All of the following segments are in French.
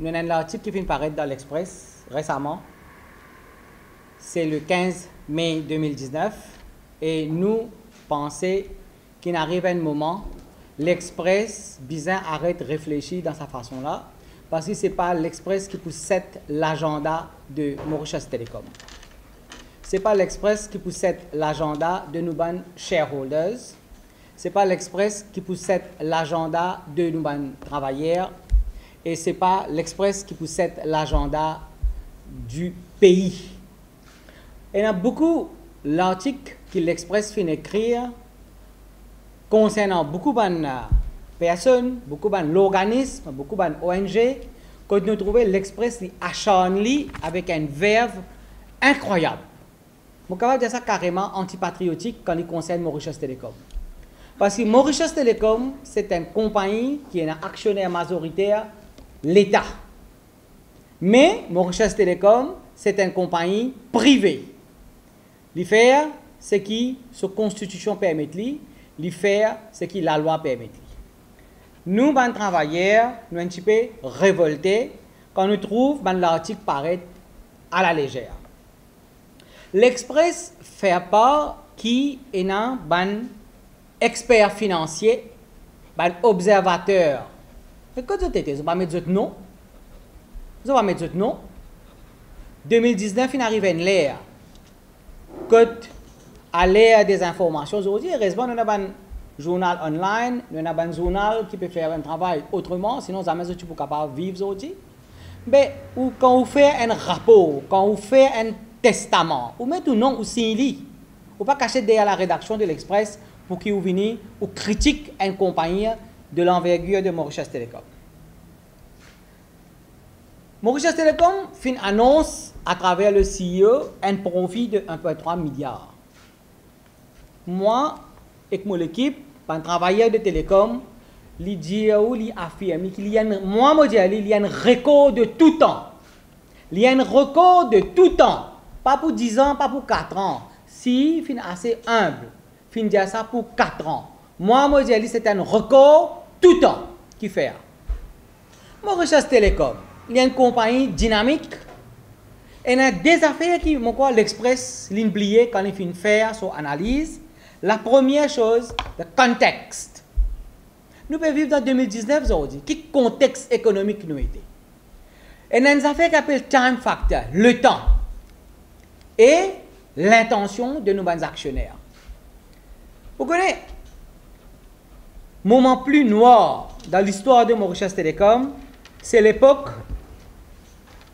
nous avons un article qui vient de paraître dans l'Express récemment. C'est le 15 mai 2019. Et nous pensons qu'il arrive un moment, l'Express, bizarre, arrête de réfléchir dans sa façon-là, parce que ce n'est pas l'Express qui possède l'agenda de Mauritius Telecom. Ce n'est pas l'Express qui possède l'agenda de nos shareholders. Ce n'est pas l'Express qui possède l'agenda de nos travailleurs. Et ce n'est pas l'Express qui possède l'agenda du pays. Il y a beaucoup l'article que l'Express finit d'écrire concernant beaucoup de personnes, beaucoup d'organismes, beaucoup d'ONG, que nous trouvons l'Express acharné avec un verbe incroyable. Je peux dire ça carrément antipatriotique quand il concerne Mauritius Telecom. Parce que Mauritius Telecom, c'est une compagnie qui est un actionnaire majoritaire, l'État. Mais Mauritius Telecom, c'est une compagnie privée. L'IFER, c'est qui sa constitution permet, l'IFER, c'est qui la loi permet. Nous, les travailleurs, nous sommes un petit peu révoltés quand nous trouvons l'article paraître à la légère. L'Express fait part qui est un expert financier, un observateur. Mais quand vous êtes, vous allez mettre votre nom. Vous allez mettre votre nom. 2019, il arrive une l'ère. À l'ère des informations aujourd'hui, heureusement, nous avons un journal online, nous avons un journal qui peut faire un travail autrement, sinon, jamais tu peux capable vivre aujourd'hui. Mais quand vous faites un rapport, quand vous faites un testament, vous mettez un nom ou signe, vous ne pas cacher derrière la rédaction de l'Express pour qu'il vous vienne ou critique une compagnie de l'envergure de Mauritius Telecom. Mauritius Telecom fait une annonce à travers le CEO un profit de 1,3 milliard. Moi, avec mon équipe, un travailleur de télécom, il dit ou il affirme qu'il y a un record de tout temps. Il y a un record de tout temps. Pas pour 10 ans, pas pour 4 ans. Si il est assez humble, il dit ça pour 4 ans. Moi, je dis c'est un record tout temps qui fait. Mauritius Telecom, il y a une compagnie dynamique. Et il y a des affaires qui, l'Express l'oublié quand il finit faire son analyse. La première chose, le contexte. Nous pouvons vivre dans 2019 aujourd'hui. Quel contexte économique nous était? Et il y a une affaire qui s'appelle time factor, le temps. Et l'intention de nos actionnaires. Vous connaissez le moment plus noir dans l'histoire de Mauritius Telecom, c'est l'époque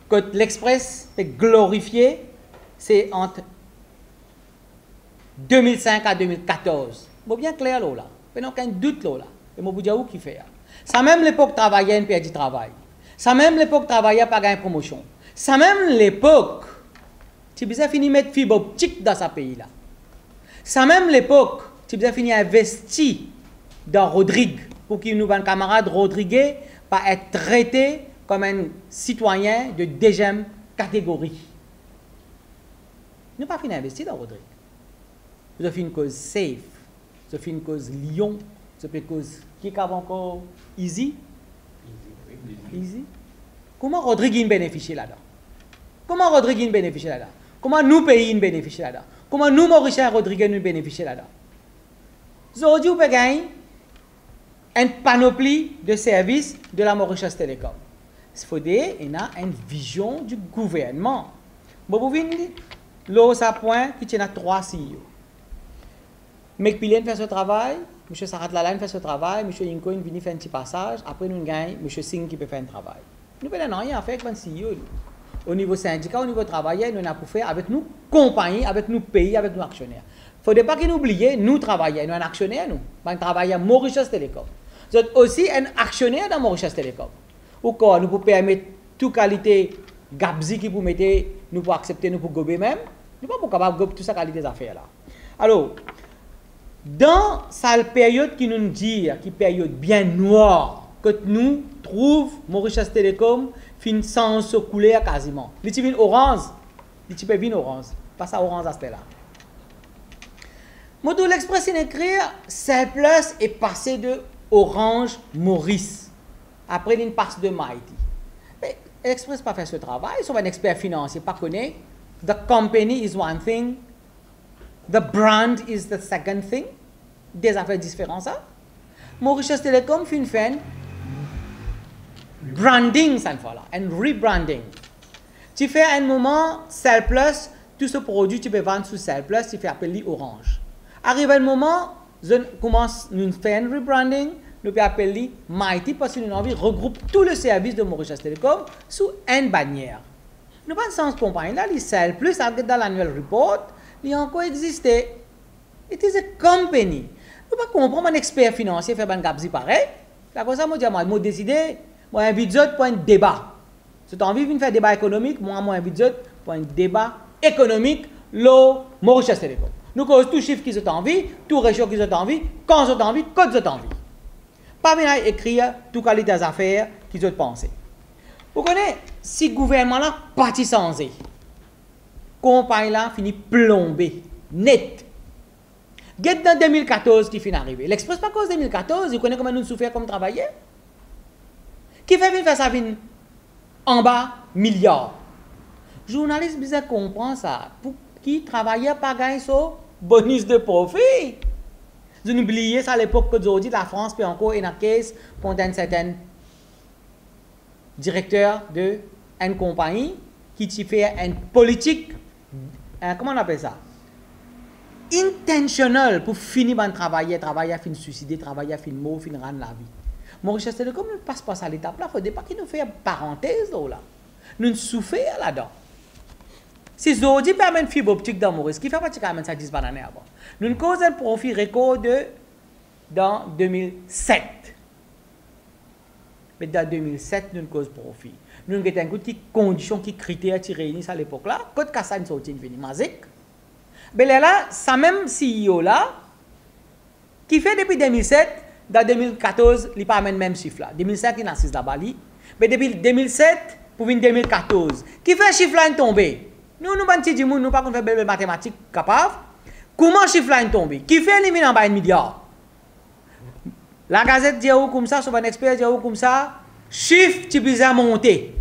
que l'Express est glorifié, c'est entre 2005 à 2014. C'est bien clair là. Il n'y a aucun doute là. Et je vous dis où qui fait. Ça même l'époque travaillait perdu du travail. Ça même l'époque travaillait pas gagné promotion. Ça même l'époque tu as fini de mettre fibre optique dans ce pays là. Ça même l'époque tu as fini d'investir dans Rodrigue pour que nos camarades Rodrigue pas être traité comme un citoyen de deuxième catégorie. Nous n'avons pas fini d'investir dans Rodrigue. Nous avons fait une cause safe. Nous avons fait une cause Lyon. Nous avons fait une cause qui est encore easy. Easy. Comment Rodrigue bénéficie là-dedans? Comment Rodrigue bénéficie là-dedans? Comment nous pays bénéficient là-dedans? Comment nous, Mauritius Rodrigue, nous bénéficions là-dedans? Aujourd'hui, vous pouvez gagner une panoplie de services de la Mauritius Telecom. Il faut dire qu'il y a une vision du gouvernement. Vous pouvez dire, là, ça point qui tient à 3 CEO. McPillen fait ce travail, M. Sarat Lalane fait ce travail, M. Incoin vient faire un petit passage, après nous gagnons M. Singh qui peut faire un travail. Nous n'avons rien à faire avec un CEO. Au niveau syndicat, au niveau travailleur, nous avons pour faire avec nous compagnies, avec nous pays, avec nos actionnaires. Il ne faut pas qu'ils nous oublient, nous travailleurs, nous sommes actionnaires, nous. Nous travaillons Mauritius Telecom. Nous sommes aussi un actionnaire dans Mauritius Telecom. Ou quoi, nous pouvons permettre toute qualité Gabzi qui vous mettez, nous pouvons accepter, nous pouvons gober même. Nous ne pouvons pas gober toute sa qualité d'affaires là. Alors, dans cette période qui nous dit, qui période bien noire, que nous trouvons Mauritius Telecom, fin sans se couler quasiment. Les petits vins orange, les petits vins orange. Pas ça orange à ce là. Moto l'Express écrit, Surplus est passé de Orange Maurice. Après, il passe de Mighty. Mais Express pas fait ce travail, ils sont un expert financier, pas connaît. The company is one thing, the brand is the second thing. Des affaires différentes, ça. Mauritius Telecom fait une branding, ça ne fait là, un rebranding. Tu fais un moment, Cell Plus, tout ce produit, tu peux vendre sous Cell Plus, tu fais appeler Orange. Arrive un moment, je commence à faire un rebranding, nous pouvons appeler Mighty parce que nous avons envie de regrouper tout le service de Mauritius Telecom sous une bannière. Nous pas de sens compagnie là, les Cell Plus, dans l'annual report, il a encore existé. It is a company. Nous pas comprendre un expert financier faire un gabzi pareil. C'est comme ça moi j'ai décidé, moi invite pour un débat. Si tu as envie de faire un débat économique, moi invite pour un débat économique, le Mauritius Telecom. Nous causons tout chiffre qui sont envie, tout ratio qui sont envie, quand ils ont envie, quand ils ont envie. Pas venir écrire tout qualité des affaires qu'ils ont pensé. Vous connaissez, si le gouvernement là parti sans eux, compagnie là finit plombé, net. Get dans 2014 qui finit arrivé. L'Express pas cause 2014, vous connaissez comment nous souffrons comme travailleurs. Qui fait faire ça vin en bas milliards. Journaliste bizarre comprend ça. Pour qui travailleur pas gagner son bonus de profit. Vous n'oubliez ça à l'époque que aujourd'hui la France peut encore une caisse pour un certain directeur de une compagnie qui fait une politique, comment on appelle ça? Intentionnel pour finir par travailler, fin suicider, travailler, fin mort, fin rendre la vie. Mauritius Telecom ne passe pas à l'étape là, il ne faut pas qu'il nous fasse une parenthèse là. Nous souffrons là-dedans. Si Zodi permet une fibre optique dans Maurice, qui fait pratiquement ça 10 années avant. Nous causons un profit record dans 2007. Mais dans 2007, nous causons profit. Nous avons des conditions, qui critères qui réunissent à l'époque là. Quand Kassan sorti une magique. Mais là, ça même CEO là, qui fait depuis 2007, dans 2014, il n'a pas le même chiffre là. 2007, il a 6 là-bas. Mais depuis 2007 pour 2014, qui fait un chiffre là tombé? Nous, nous ne pas faire des mathématiques capables. Comment le chiffre là est tombé? Qui fait éliminer en bas un milliard? La Gazette dit comme ça, sur un expert dit comme ça, chiffre qui bizarre monté.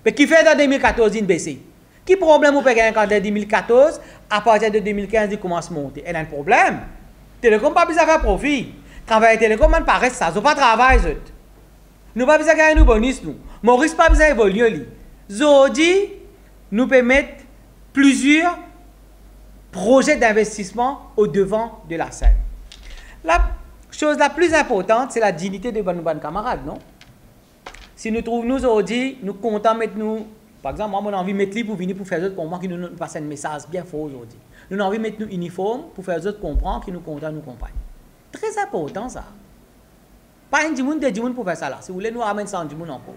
Mais qui fait dans 2014 il baissé? Qui problème vous payez en 2014, à partir de 2015 il commence à monter? Il y a un problème. Télécom pas besoin de faire profit. Travail télécom, man paraît ça, ils pas travail. Nous pas besoin de gagner nos bonus nous. Maurice pas besoin d'évoluer. Zodi nous permettre plusieurs projets d'investissement au devant de la scène. La chose la plus importante, c'est la dignité de nos camarades, non? Si nous trouvons nous aujourd'hui, nous comptons mettre nous, par exemple, moi, j'ai envie de mettre lui pour venir pour faire autres comprendre qui nous passe un message bien fort aujourd'hui. Nous avons envie de mettre nous uniformes pour faire autres comprendre qui nous comptent nous compagnent. Très important ça. Pas un dimoun de dimoun pour faire ça là. Si vous voulez nous ramener ça en dimoun encore.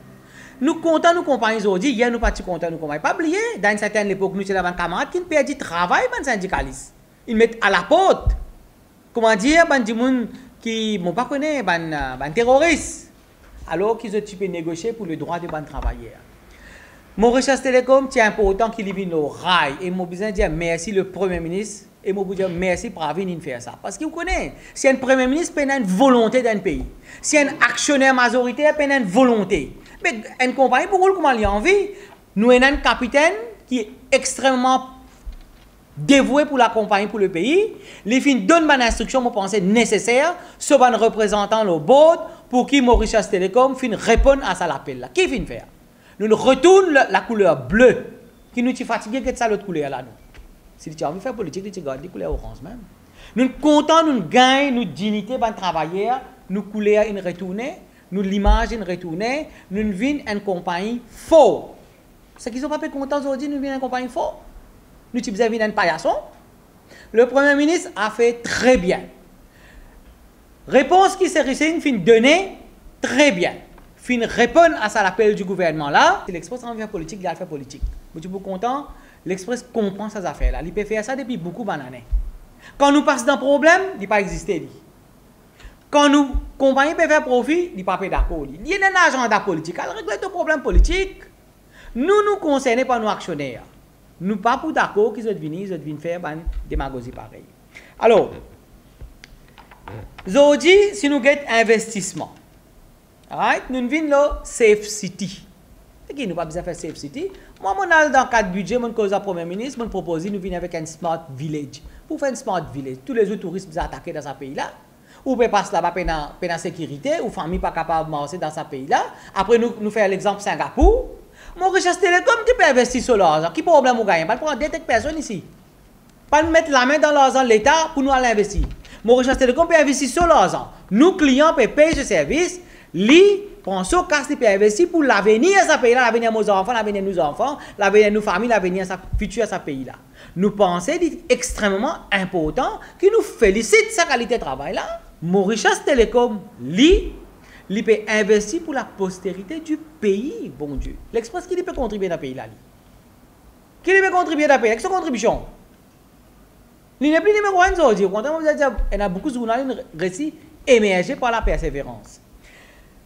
Nous comptons nous compagnies aujourd'hui, hier nous pas contents nous compagnies. Pas oublier, dans une certaine époque, nous avons des camarades qui perdent du travail, les syndicalistes. Ils mettent à la porte. Comment dire, les gens qui ne pas connaître, les terroristes. Alors qu'ils ont pu négocier pour le droit de les travailleurs. Mauritius Telecom, c'est important qu'il vienne nos rails. Et moi, besoin de dire merci le Premier ministre. Et moi, je dire merci pour venir faire ça. Parce que vous connaissez, si un Premier ministre a une volonté d'un pays, si un actionnaire majoritaire a une volonté, mais une compagnie, pour vous, comment il a envie, nous avons un capitaine qui est extrêmement dévoué pour la compagnie, pour le pays. Les fins donnent une instruction, moi, pensez nécessaire, sur un représentant le board, pour qui Mauritius Telecom fin répondre à ça l'appel là. Qui fin faire? Nous retournons la couleur bleue, qui nous fatigué que ça l'autre couleur là. Nous. Si tu as envie de faire politique, tu gardes la couleur orange même. Nous sommes contents, nous gagnons, nous dignité, nous travailleurs, nous couleur une retournée, nous l'image une retournée, nous venons une compagnie faux. Ce qu'ils ne sont pas contents aujourd'hui, nous venons une compagnie faux. Nous sommes un paillasson. Le Premier ministre a fait très bien. Réponse qui s'est fin donnée très bien. Fin répondre à ça l'appel du gouvernement là. L'Express en vient politique, il a fait politique. Vous êtes content? L'Express comprend ces affaires là. Il peut faire ça depuis beaucoup d'années. Quand nous passons d'un problème, il n'a pas existé. Quand nous compagnie peut faire profit, il n'est pas d'accord. Il y a un agenda politique. Alors régler le problème politique. Nous concernés par nos actionnaires. Nous pas pour d'accord qu'ils viennent faire des démagogie pareil. Alors, aujourd'hui, si nous avons investissement, right, nous venons le Safe City. Qui nous pas besoin de faire Safe City. Moi, mon dans le cadre budget, mon cause à Premier ministre, mon propose, nous venons avec un Smart Village. Pour faire un Smart Village, tous les autres touristes vous attaquer dans ce pays-là. Ou peut passer là-bas pour la sécurité, ou famille pas capable de marcher dans ce pays-là. Après, nous faisons l'exemple Singapour. Mon richesse télécom qui peut investir sur l'argent. Qui problème vous gagnez? Pas prendre des personnes ici. Pas mettre la main dans l'argent de l'État pour nous aller investir. Mon richesse télécom peut investir sur l'argent. Nous, clients, peut payer ce service. Li, pensons qu'à peut investir pour l'avenir de ce pays-là, l'avenir de nos enfants, l'avenir de nos enfants, l'avenir de nos familles, l'avenir futur de ce pays-là. Nous pensons qu'il est extrêmement important que nous félicite sa qualité de travail-là. Mauritius Telecom, li peut investir pour la postérité du pays, bon Dieu. L'Express, qui peut contribuer dans le pays-là? Qui peut contribuer dans le pays? Avec sa contribution? Il n'est plus numéro 1 aujourd'hui. Il y a beaucoup de journalistes récits émergés par la persévérance.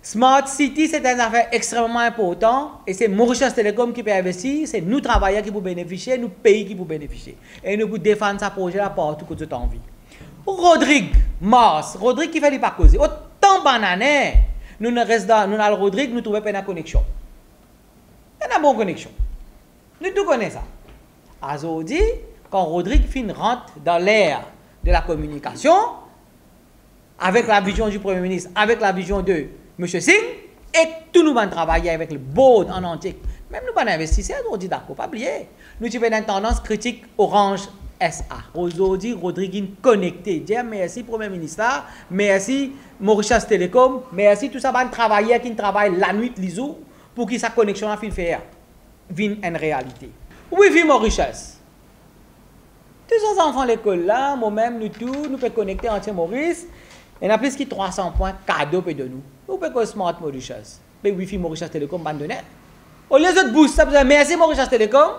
Smart City, c'est une affaire extrêmement importante et c'est Mauritius Telecom qui peut investir, c'est nous travailleurs qui peuvent bénéficier, nous pays qui peuvent bénéficier. Et nous pouvons défendre ce projet-là partout que tu as envie. Rodrigue, Mars, Rodrigue qui fait les pas causer. Autant banané, nous avons Rodrigue, nous trouvons pas une connexion. Il y a une bonne connexion. Nous tout connaissons ça. Aujourd'hui, quand Rodrigue rentre dans l'ère de la communication, avec la vision du Premier ministre, avec la vision de M. Singh, et tout nous allons travailler avec le board en entier. Même nous allons investir, on dit d'accord, pas oublier. Nous avons une tendance critique Orange SA. Aujourd'hui, Rodrigue est connecté. Dire merci Premier ministre, merci Mauritius Telecom, merci tout ça, va travailler qui travaille la nuit, les jours, pour que sa connexion a fait vienne en réalité. Wi-Fi Mauritius. Tous ces enfants à l'école là, moi-même, nous tous, nous pouvons connecter en Maurice. Il y a plus de 300 points cadeaux de nous. Nous pouvons Smart Mauritius. Mais Wi-Fi Mauritius Telecom, bandonné. Au lieu de boost, ça vous merci Mauritius Telecom.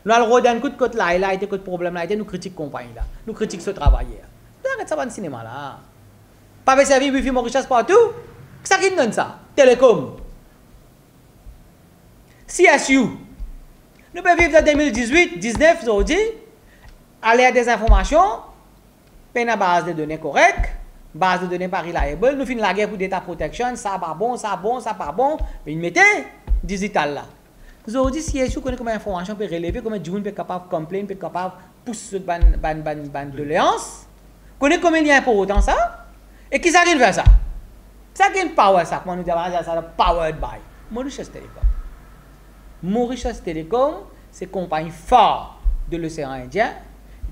Nous allons regarder un coup de côté là, il a été un problème là, nous critiquons la compagnie là. Nous critiquons ce travail là. Nous arrêtons ça dans le cinéma là. Pas de servir Wi-Fi Mauritius partout. Ça qui donne ça? Télécom. CSU. Nous pouvons vivre en 2018, 19 aujourd'hui. Aller à des informations, une base de données correcte, base de données pas reliable, nous finissons la guerre pour data protection, ça pas bon, ça bon, ça pas bon, mais ils mettez digital là. Aujourd'hui, si vous connaissez comment information peut relever, comment June peut capable de complain, peut capable de pousser ban doléance, connaissez combien il y a important ça, et qui ça qui fait ça? Ça qui est power ça, comment nous disons ça, powered by Mauritius Telecom. Mauritius Telecom, c'est une compagnie forte de l'océan Indien.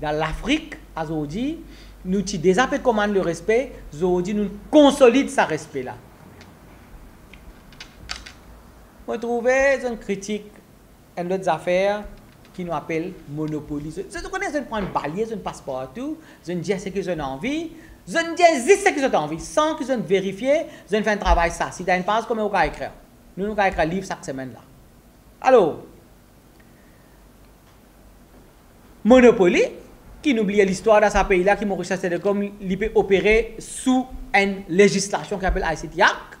Dans l'Afrique, aujourd'hui, nous avons déjà fait commande le respect, aujourd'hui, nous consolidons ce respect-là. Vous trouvez une critique, une autre affaire qui nous appelle monopoly. Vous connaissez, vous prenez un balai, un passeport, tout, vous dites ce que vous avez envie, vous dites ce que vous avez envie, sans que vous vérifiez, vous avez fait un travail ça. Si vous avez une page, comment vous pouvez écrire? Nous allons écrire un livre chaque semaine là. Alors, Monopoly, qui n'oublie l'histoire dans ce pays-là, qui Mauritius Telecom, il peut opérer sous une législation qui s'appelle ICT Act.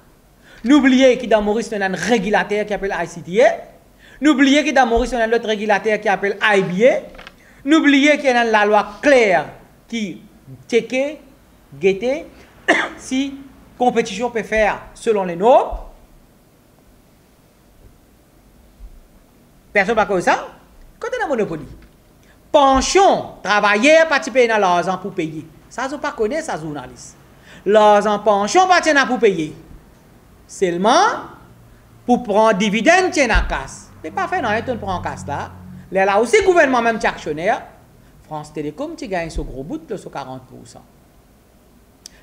N'oubliez que dans Maurice, il y a un régulateur qui s'appelle ICTA. N'oubliez que dans Maurice, il y a un autre régulateur qui s'appelle IBA. N'oubliez qu'il y a la loi claire qui check, guette, si compétition peut faire selon les normes. Personne ne parle ça. Quand on a un monopole, pension, travailleur, participer dans l'argent pour payer. Ça, je ne pas connaître ça, journaliste. L'argent pension, participer pour payer. Seulement, pour prendre dividende, tiens en casse. Mais pas fait, non, tu prends en casse là. Là aussi, le gouvernement même actionnaire. France Télécom, tu gagnes ce gros bout, sur 40%.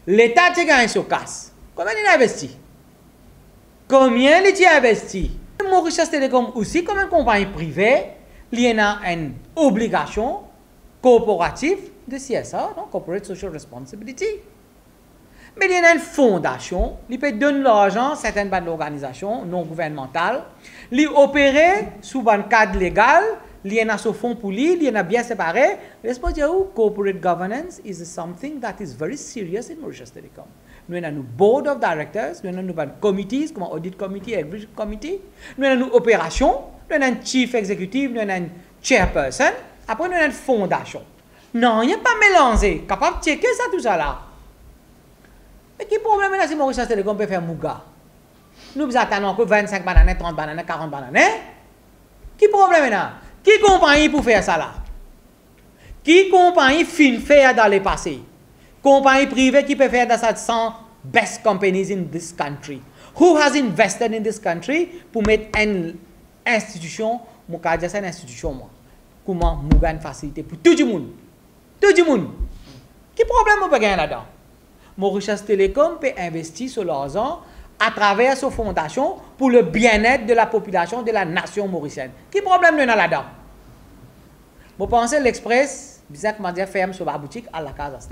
L'État, tu gagnes sur casse. Combien il a investi? Combien il a investi? Mauritius Telecom aussi, comme une compagnie privée, il y a une obligation corporative de CSR, donc Corporate Social Responsibility. Mais il y a une fondation, qui peut donner l'argent à certaines bandes d'organisations non gouvernementales, qui opèrent sous un cadre légal, il y a ce fonds pour lui, il y a bien séparé. Laisse-moi dire, corporate governance is something that is very serious in Mauritius Telecom. Nous avons un board of directors, nous avons un committee, comme audit committee, executive committee, nous avons une opération, nous avons un chief executive, nous avons un chairperson, après nous avons une fondation. Non, il n'y a pas mélangé, capable de checker ça, tout ça là. Mais quel problème est-ce que Mauritius Telecom peut faire Mouga? Nous attendons que 25 bananes, 30 bananes, 40 bananes. Qui problème là? Qui compagnie pour faire ça là? Qui compagnie fin faire dans le passé? Compagnie privée qui peut faire dans ça 100 best companies in this country. Who has invested in this country pour mettre une institution, moi je dis une institution moi. Comment nous gagne facilité pour tout le monde. Tout le monde. Qui problème on peut gagner là-dedans? Mauritius Telecom peut investir sur l'argent à travers sa fondation pour le bien-être de la population de la nation mauricienne. Qui problème nous là-dedans? Vous pensez l'Express, bizarre comment dire, ferme sur la boutique à la case.